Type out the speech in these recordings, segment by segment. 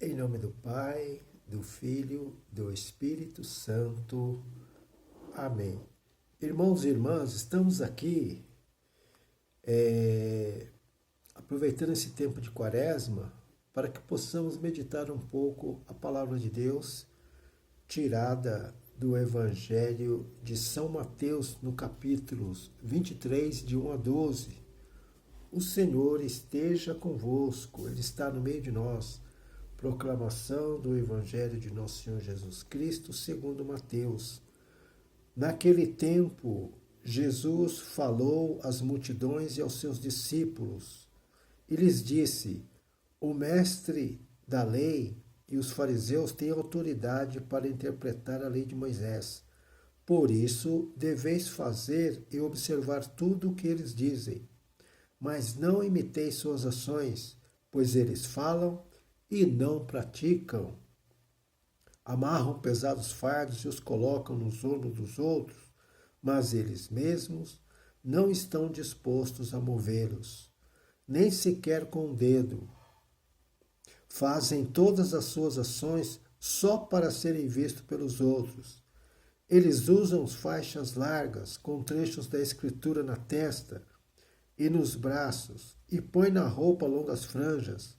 Em nome do Pai, do Filho, do Espírito Santo. Amém. Irmãos e irmãs, estamos aqui aproveitando esse tempo de Quaresma para que possamos meditar um pouco a palavra de Deus tirada do Evangelho de São Mateus, no capítulo 23, de 1 a 12. O Senhor esteja convosco, Ele está no meio de nós. Proclamação do Evangelho de Nosso Senhor Jesus Cristo, segundo Mateus. Naquele tempo, Jesus falou às multidões e aos seus discípulos, e lhes disse: o mestre da lei e os fariseus têm autoridade para interpretar a lei de Moisés. Por isso, deveis fazer e observar tudo o que eles dizem. Mas não imiteis suas ações, pois eles falam e não praticam. Amarram pesados fardos e os colocam nos ombros dos outros, mas eles mesmos não estão dispostos a movê-los, nem sequer com o dedo. Fazem todas as suas ações só para serem vistos pelos outros. Eles usam faixas largas com trechos da Escritura na testa e nos braços e põem na roupa longas franjas.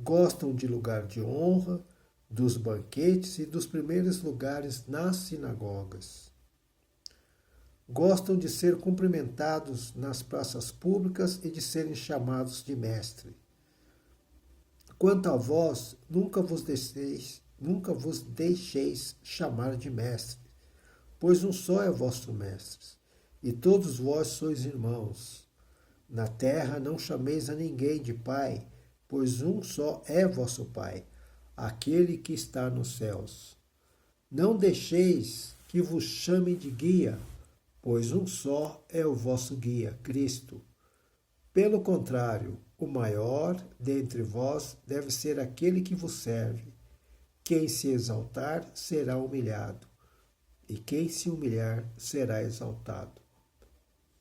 Gostam de lugar de honra, dos banquetes e dos primeiros lugares nas sinagogas. Gostam de ser cumprimentados nas praças públicas e de serem chamados de mestre. Quanto a vós, nunca vos deixeis chamar de mestre, pois um só é vosso mestre, e todos vós sois irmãos. Na terra não chameis a ninguém de pai, pois um só é vosso Pai, aquele que está nos céus. Não deixeis que vos chamem de guia, pois um só é o vosso guia, Cristo. Pelo contrário, o maior dentre vós deve ser aquele que vos serve. Quem se exaltar será humilhado, e quem se humilhar será exaltado.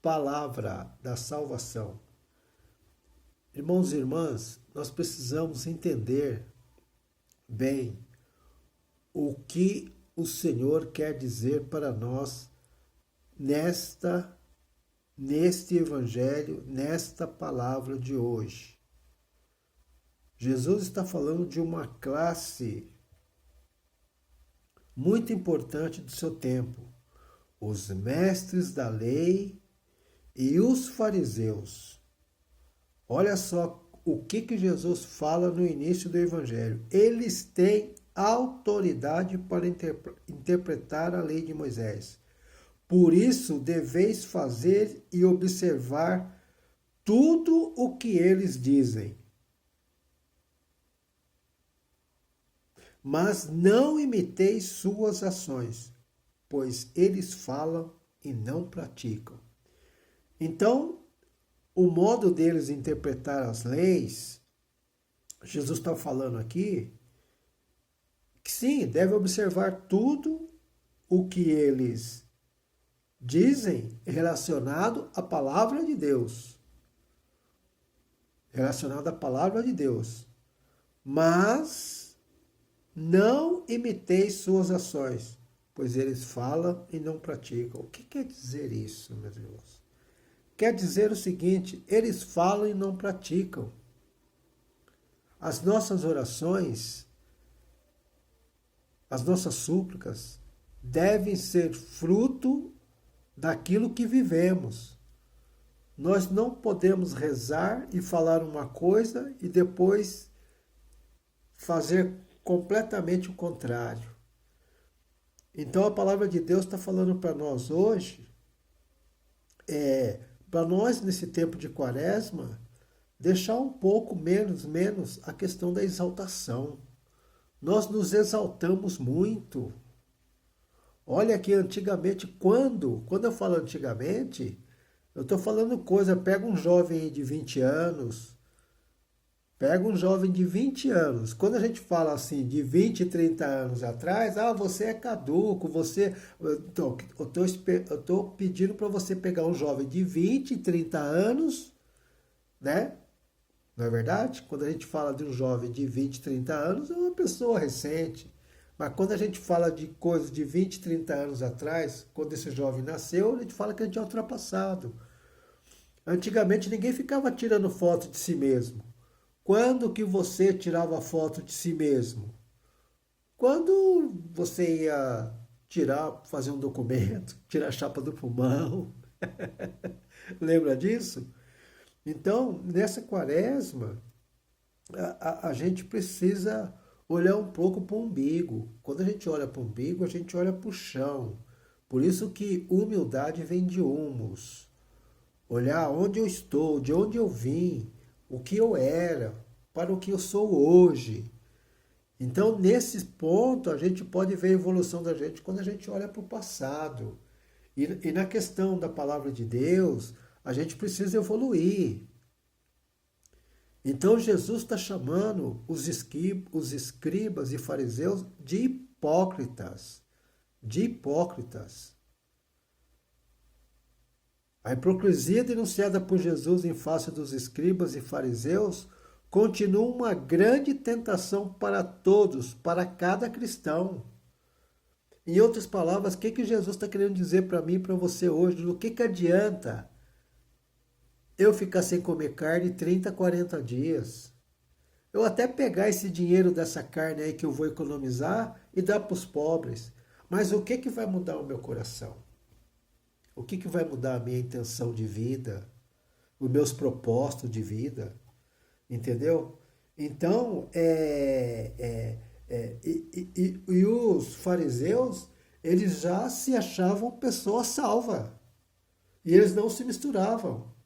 Palavra da salvação. Irmãos e irmãs, nós precisamos entender bem o que o Senhor quer dizer para nós neste Evangelho, nesta palavra de hoje. Jesus está falando de uma classe muito importante do seu tempo, os mestres da lei e os fariseus. Olha só o que Jesus fala no início do Evangelho. Eles têm autoridade para interpretar a lei de Moisés. Por isso, deveis fazer e observar tudo o que eles dizem. Mas não imiteis suas ações, pois eles falam e não praticam. Então, o modo deles interpretar as leis, Jesus está falando aqui, que sim, deve observar tudo o que eles dizem relacionado à palavra de Deus. Relacionado à palavra de Deus. Mas não imiteis suas ações, pois eles falam e não praticam. O que quer dizer isso, meus irmãos? Quer dizer o seguinte, eles falam e não praticam. As nossas orações, as nossas súplicas, devem ser fruto daquilo que vivemos. Nós não podemos rezar e falar uma coisa e depois fazer completamente o contrário. Então a palavra de Deus está falando para nós hoje, para nós, nesse tempo de Quaresma, deixar um pouco menos a questão da exaltação. Nós nos exaltamos muito. Olha que antigamente, quando eu falo antigamente, eu estou falando coisa, pega um jovem de 20 anos, quando a gente fala assim, de 20, 30 anos atrás, você é caduco, você... Então, eu estou pedindo para você pegar um jovem de 20, 30 anos, né? Não é verdade? Quando a gente fala de um jovem de 20, 30 anos, é uma pessoa recente. Mas quando a gente fala de coisas de 20, 30 anos atrás, quando esse jovem nasceu, a gente fala que a gente é ultrapassado. Antigamente ninguém ficava tirando foto de si mesmo. Quando que você tirava foto de si mesmo? Quando você ia tirar, fazer um documento, tirar a chapa do pulmão. Lembra disso? Então, nessa quaresma, a gente precisa olhar um pouco para o umbigo. Quando a gente olha para o umbigo, a gente olha para o chão. Por isso que humildade vem de humus. Olhar onde eu estou, de onde eu vim, o que eu era, para o que eu sou hoje. Então, nesse ponto, a gente pode ver a evolução da gente quando a gente olha para o passado. E na questão da palavra de Deus, a gente precisa evoluir. Então, Jesus está chamando os escribas e fariseus de hipócritas. De hipócritas. A hipocrisia denunciada por Jesus em face dos escribas e fariseus continua uma grande tentação para todos, para cada cristão. Em outras palavras, o que Jesus está querendo dizer para mim e para você hoje? O que adianta eu ficar sem comer carne 30, 40 dias? Eu até pegar esse dinheiro dessa carne aí que eu vou economizar e dar para os pobres. Mas o que vai mudar o meu coração? O que vai mudar a minha intenção de vida? Os meus propósitos de vida? Entendeu? Então, e os fariseus, eles já se achavam pessoa salva. E eles não se misturavam.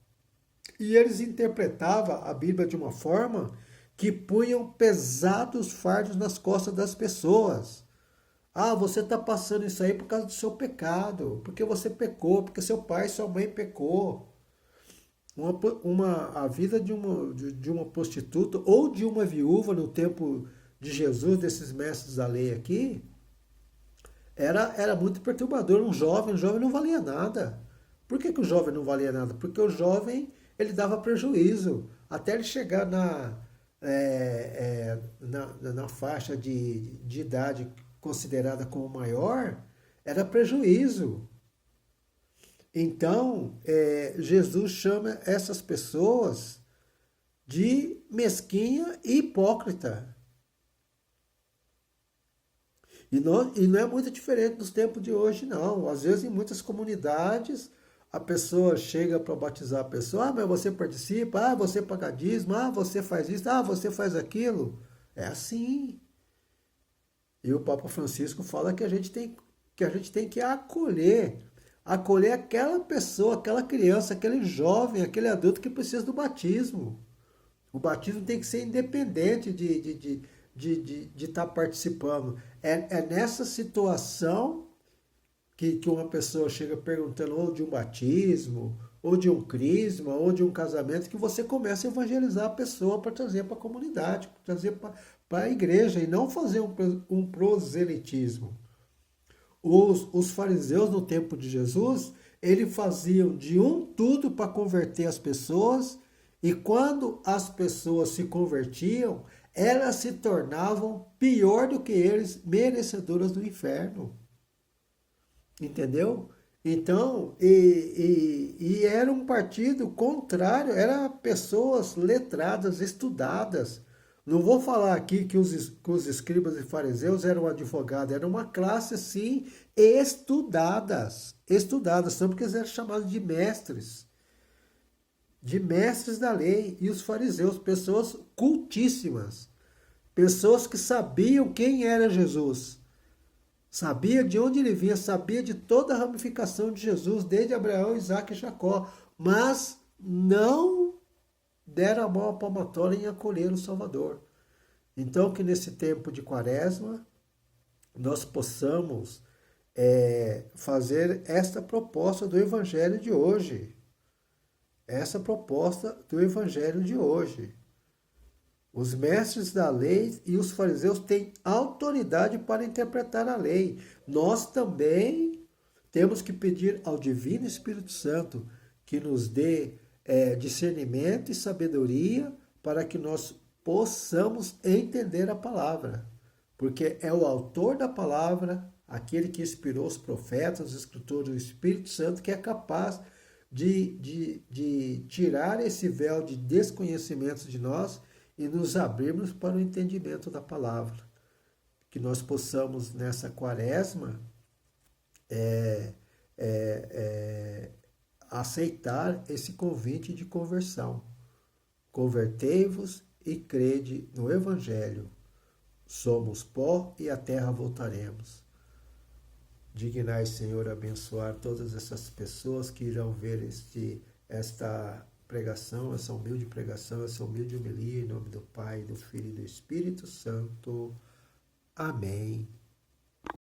E eles interpretavam a Bíblia de uma forma que punham pesados fardos nas costas das pessoas. Ah, você está passando isso aí por causa do seu pecado, porque você pecou, porque seu pai e sua mãe pecou. A vida de uma prostituta ou de uma viúva no tempo de Jesus, desses mestres da lei aqui, era muito perturbador. Um jovem não valia nada. Por que o jovem não valia nada? Porque o jovem ele dava prejuízo. Até ele chegar na faixa de idade considerada como maior, era prejuízo. Então, Jesus chama essas pessoas de mesquinha e hipócrita. E não é muito diferente dos tempos de hoje, não. Às vezes, em muitas comunidades, a pessoa chega para batizar a pessoa, ah, mas você participa, ah, você paga dízimo, ah, você faz isso, ah, você faz aquilo. É assim. E o Papa Francisco fala que a gente tem que acolher aquela pessoa, aquela criança, aquele jovem, aquele adulto que precisa do batismo. O batismo tem que ser independente de estar participando. É nessa situação que uma pessoa chega perguntando ou de um batismo, ou de um crisma, ou de um casamento, que você começa a evangelizar a pessoa para trazer para a comunidade, para trazer para a igreja, e não fazer um proselitismo. Os fariseus no tempo de Jesus, eles faziam de um tudo para converter as pessoas, e quando as pessoas se convertiam, elas se tornavam pior do que eles, merecedoras do inferno. Entendeu? Então, era um partido contrário, eram pessoas letradas, estudadas. Não vou falar aqui que os escribas e fariseus eram advogados, era uma classe, assim, estudadas, só porque eles eram chamados de mestres da lei. E os fariseus, pessoas cultíssimas, pessoas que sabiam quem era Jesus, sabia de onde ele vinha, sabia de toda a ramificação de Jesus, desde Abraão, Isaac e Jacó, mas não deram a mão à palmatória em acolher o Salvador. Então, que nesse tempo de quaresma, nós possamos fazer esta proposta do Evangelho de hoje. Essa proposta do Evangelho de hoje. Os mestres da lei e os fariseus têm autoridade para interpretar a lei. Nós também temos que pedir ao Divino Espírito Santo que nos dê discernimento e sabedoria para que nós possamos entender a palavra, porque é o autor da palavra, aquele que inspirou os profetas, os escritores, o Espírito Santo, que é capaz de tirar esse véu de desconhecimento de nós e nos abrirmos para o entendimento da palavra. Que nós possamos, nessa quaresma, aceitar esse convite de conversão. Convertei-vos e crede no Evangelho. Somos pó e à terra voltaremos. Dignai, Senhor, abençoar todas essas pessoas que irão ver esta pregação, essa humilde pregação, essa humilde homilia, em nome do Pai, do Filho e do Espírito Santo. Amém.